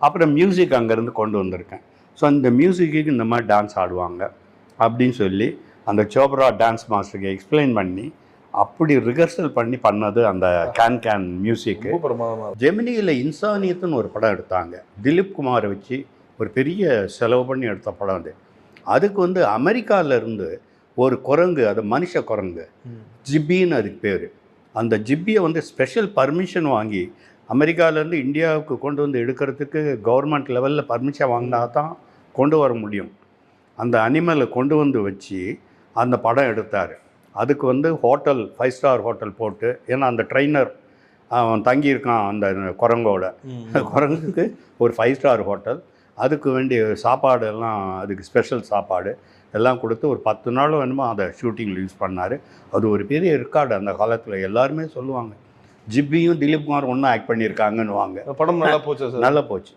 அப்புறம் மியூசிக் அங்கேருந்து கொண்டு வந்திருக்கேன். ஸோ அந்த மியூசிக்கு இந்த மாதிரி டான்ஸ் ஆடுவாங்க அப்படின்னு சொல்லி அந்த சோப்ரா டான்ஸ் மாஸ்டருக்கு எக்ஸ்பிளைன் பண்ணி அப்படி ரிஹர்சல் பண்ணி பண்ணது அந்த கேன் மியூசிக்கு. ஜெமினியில் இன்சானியத்துன்னு ஒரு படம் எடுத்தாங்க, திலீப் குமாரை வச்சு ஒரு பெரிய செலவு பண்ணி எடுத்த படம் அது. அதுக்கு வந்து அமெரிக்காவிலேருந்து ஒரு குரங்கு, அது மனுஷ குரங்கு, ஜிப்பின்னு அதுக்கு பேர். அந்த ஜிப்பியை வந்து ஸ்பெஷல் பர்மிஷன் வாங்கி அமெரிக்காவிலேருந்து இந்தியாவுக்கு கொண்டு வந்து எடுக்கிறதுக்கு கவர்மெண்ட் லெவலில் பர்மிஷன் வாங்கினா தான் கொண்டு வர முடியும். அந்த அனிமலை கொண்டு வந்து வச்சு அந்த படம் எடுத்தார். அதுக்கு வந்து ஹோட்டல் 5 ஸ்டார் ஹோட்டல் போட்டு, ஏன்னா அந்த ட்ரெயினர் அவன் தங்கியிருக்கான் அந்த குரங்கோட, குரங்குக்கு ஒரு 5 ஸ்டார் ஹோட்டல், அதுக்கு வேண்டிய சாப்பாடு எல்லாம், அதுக்கு ஸ்பெஷல் சாப்பாடு எல்லாம் கொடுத்து ஒரு 10 நாளும் வேணுமோ அதை ஷூட்டிங்கில் யூஸ் பண்ணார். அது ஒரு பெரிய ரெக்கார்டு அந்த காலத்தில். எல்லாருமே சொல்லுவாங்க ஜிப்பியும் திலீப் குமார் ஒன்றா ஆக்ட் பண்ணியிருக்காங்கன்னு வாங்க. படம் நல்லா போச்சு, நல்லா போச்சு.